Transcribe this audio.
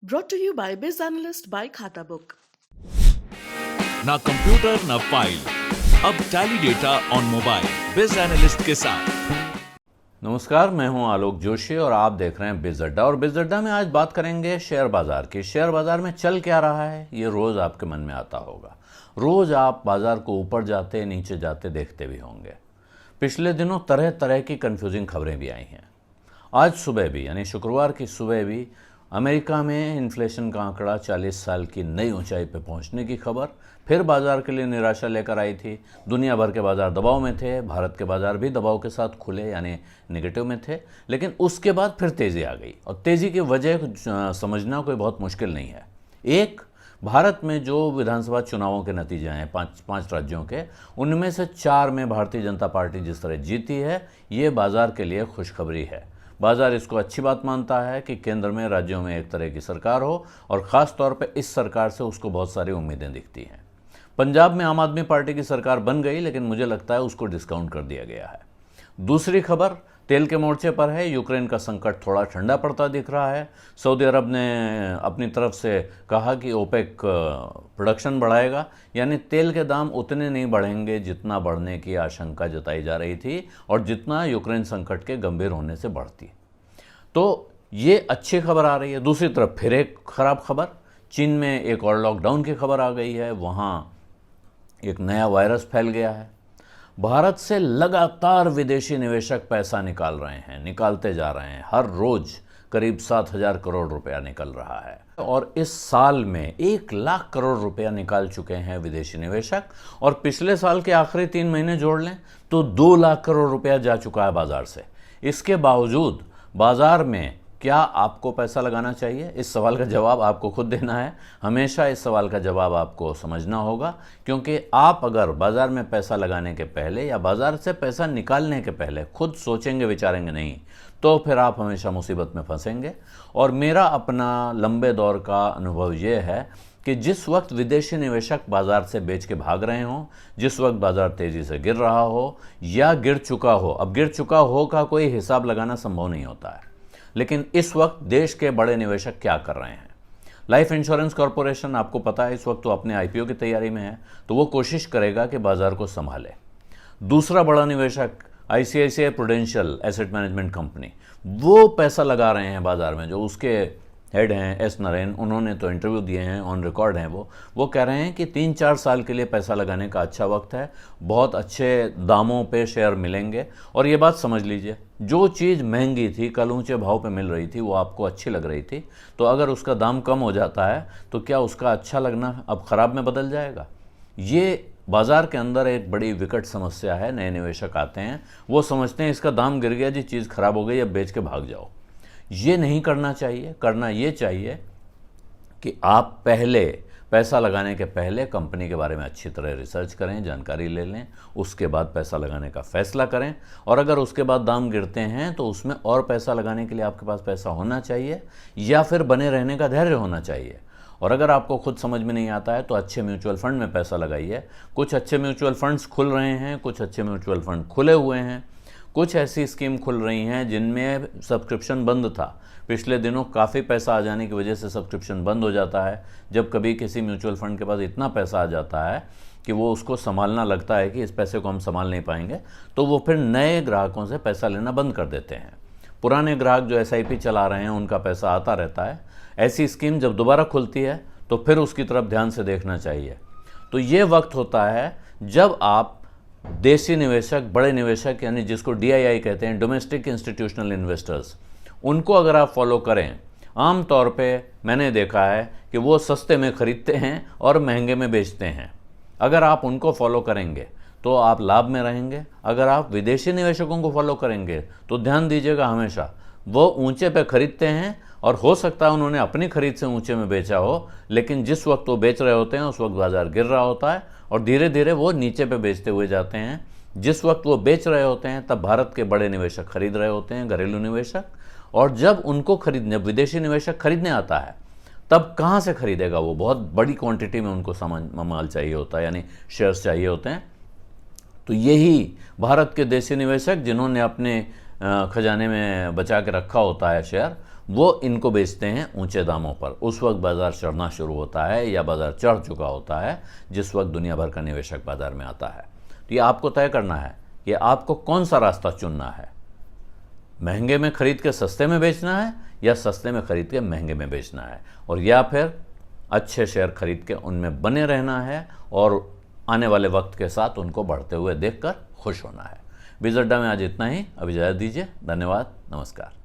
Brought to you by Biz Analyst by Khata Book. ना computer ना file, अब tally data on mobile बिज analyst के साथ। नमस्कार, मैं हूं आलोक जोशी और आप देख रहे हैं बिज अड्डा। और बिज अड्डा में आज बात करेंगे शेयर बाजार की। शेयर बाजार में चल क्या रहा है ये रोज आपके मन में आता होगा। रोज आप बाजार को ऊपर जाते नीचे जाते देखते भी होंगे। पिछले दिनों तरह तरह की कंफ्यूजिंग खबरें भी आई हैं। आज सुबह भी यानी शुक्रवार की सुबह भी अमेरिका में इन्फ्लेशन का आंकड़ा 40 साल की नई ऊंचाई पर पहुंचने की खबर फिर बाजार के लिए निराशा लेकर आई थी। दुनिया भर के बाजार दबाव में थे, भारत के बाजार भी दबाव के साथ खुले यानी नेगेटिव में थे। लेकिन उसके बाद फिर तेज़ी आ गई और तेज़ी की वजह समझना कोई बहुत मुश्किल नहीं है। एक, भारत में जो विधानसभा चुनावों के नतीजे हैं पांच राज्यों के, उनमें से 4 में भारतीय जनता पार्टी जिस तरह जीती है, ये बाजार के लिए खुशखबरी है। बाजार इसको अच्छी बात मानता है कि केंद्र में राज्यों में एक तरह की सरकार हो और ख़ास तौर पे इस सरकार से उसको बहुत सारी उम्मीदें दिखती हैं। पंजाब में आम आदमी पार्टी की सरकार बन गई, लेकिन मुझे लगता है उसको डिस्काउंट कर दिया गया है। दूसरी खबर तेल के मोर्चे पर है। यूक्रेन का संकट थोड़ा ठंडा पड़ता दिख रहा है। सऊदी अरब ने अपनी तरफ से कहा कि ओपेक प्रोडक्शन बढ़ाएगा, यानी तेल के दाम उतने नहीं बढ़ेंगे जितना बढ़ने की आशंका जताई जा रही थी और जितना यूक्रेन संकट के गंभीर होने से बढ़ती। तो ये अच्छी खबर आ रही है। दूसरी तरफ फिर एक खराब खबर, चीन में एक और लॉकडाउन की खबर आ गई है। वहाँ एक नया वायरस फैल गया है। भारत से लगातार विदेशी निवेशक पैसा निकाल रहे हैं, निकालते जा रहे हैं। हर रोज करीब 7,000 करोड़ रुपया निकल रहा है और इस साल में 1 लाख करोड़ रुपया निकाल चुके हैं विदेशी निवेशक। और पिछले साल के आखिरी 3 महीने जोड़ लें तो 2 लाख करोड़ रुपया जा चुका है बाजार से। इसके बावजूद बाजार में क्या आपको पैसा लगाना चाहिए, इस सवाल का जवाब आपको खुद देना है। हमेशा इस सवाल का जवाब आपको समझना होगा, क्योंकि आप अगर बाजार में पैसा लगाने के पहले या बाजार से पैसा निकालने के पहले खुद सोचेंगे विचारेंगे नहीं, तो फिर आप हमेशा मुसीबत में फंसेंगे। और मेरा अपना लंबे दौर का अनुभव ये है कि जिस वक्त विदेशी निवेशक बाजार से बेच के भाग रहे हों, जिस वक्त बाजार तेज़ी से गिर रहा हो या गिर चुका हो, अब गिर चुका हो का कोई हिसाब लगाना संभव नहीं होता है, लेकिन इस वक्त देश के बड़े निवेशक क्या कर रहे हैं। लाइफ इंश्योरेंस कॉरपोरेशन, आपको पता है, इस वक्त तो अपने आईपीओ की तैयारी में है, तो वो कोशिश करेगा कि बाजार को संभाले। दूसरा बड़ा निवेशक ICICI prudential asset management company, वो पैसा लगा रहे हैं बाजार में। जो उसके हेड हैं एस नरेन, उन्होंने तो इंटरव्यू दिए हैं, ऑन रिकॉर्ड हैं। वो कह रहे हैं कि 3-4 साल के लिए पैसा लगाने का अच्छा वक्त है, बहुत अच्छे दामों पे शेयर मिलेंगे। और ये बात समझ लीजिए, जो चीज़ महंगी थी, कल ऊंचे भाव पे मिल रही थी, वो आपको अच्छी लग रही थी, तो अगर उसका दाम कम हो जाता है तो क्या उसका अच्छा लगना अब ख़राब में बदल जाएगा। ये बाजार के अंदर एक बड़ी विकट समस्या है। नए निवेशक आते हैं, वो समझते हैं इसका दाम गिर गया जी, चीज़ ख़राब हो गई, अब बेच के भाग जाओ। ये नहीं करना चाहिए। करना ये चाहिए कि आप पहले पैसा लगाने के पहले कंपनी के बारे में अच्छी तरह रिसर्च करें, जानकारी ले लें, उसके बाद पैसा लगाने का फैसला करें। और अगर उसके बाद दाम गिरते हैं तो उसमें और पैसा लगाने के लिए आपके पास पैसा होना चाहिए या फिर बने रहने का धैर्य होना चाहिए। और अगर आपको खुद समझ में नहीं आता है तो अच्छे म्यूचुअल फंड में पैसा लगाइए। कुछ अच्छे म्यूचुअल फंड्स खुल रहे हैं, कुछ अच्छे म्यूचुअल फंड खुले हुए हैं, कुछ ऐसी स्कीम खुल रही हैं जिनमें सब्सक्रिप्शन बंद था। पिछले दिनों काफ़ी पैसा आ जाने की वजह से सब्सक्रिप्शन बंद हो जाता है। जब कभी किसी म्यूचुअल फंड के पास इतना पैसा आ जाता है कि वो उसको संभालना लगता है कि इस पैसे को हम संभाल नहीं पाएंगे, तो वो फिर नए ग्राहकों से पैसा लेना बंद कर देते हैं। पुराने ग्राहक जो एसआईपी चला रहे हैं उनका पैसा आता रहता है। ऐसी स्कीम जब दोबारा खुलती है तो फिर उसकी तरफ ध्यान से देखना चाहिए। तो ये वक्त होता है जब आप देसी निवेशक, बड़े निवेशक, यानी जिसको डीआईआई कहते हैं, डोमेस्टिक इंस्टीट्यूशनल इन्वेस्टर्स, उनको अगर आप फॉलो करें, आम तौर पे मैंने देखा है कि वो सस्ते में ख़रीदते हैं और महंगे में बेचते हैं। अगर आप उनको फॉलो करेंगे तो आप लाभ में रहेंगे। अगर आप विदेशी निवेशकों को फॉलो करेंगे तो ध्यान दीजिएगा, हमेशा वो ऊंचे पे खरीदते हैं और हो सकता है उन्होंने अपनी खरीद से ऊंचे में बेचा हो, लेकिन जिस वक्त वो बेच रहे होते हैं उस वक्त बाजार गिर रहा होता है और धीरे धीरे वो नीचे पे बेचते हुए जाते हैं। जिस वक्त वो बेच रहे होते हैं तब भारत के बड़े निवेशक खरीद रहे होते हैं, घरेलू निवेशक। और जब उनको खरीदने, विदेशी निवेशक खरीदने आता है, तब कहाँ से खरीदेगा वो? बहुत बड़ी क्वांटिटी में उनको सामान माल चाहिए होता है, यानी शेयर्स चाहिए होते हैं। तो यही भारत के देशी निवेशक जिन्होंने अपने खजाने में बचा के रखा होता है शेयर, वो इनको बेचते हैं ऊंचे दामों पर। उस वक्त बाज़ार चढ़ना शुरू होता है या बाज़ार चढ़ चुका होता है जिस वक्त दुनिया भर का निवेशक बाज़ार में आता है। तो ये आपको तय करना है कि आपको कौन सा रास्ता चुनना है, महंगे में खरीद के सस्ते में बेचना है या सस्ते में खरीद के महंगे में बेचना है, और या फिर अच्छे शेयर खरीद के उनमें बने रहना है और आने वाले वक्त के साथ उनको बढ़ते हुए देखकर खुश होना है। बिज़ अड्डा में आज इतना ही। अब इजाज़त दीजिए। धन्यवाद। नमस्कार।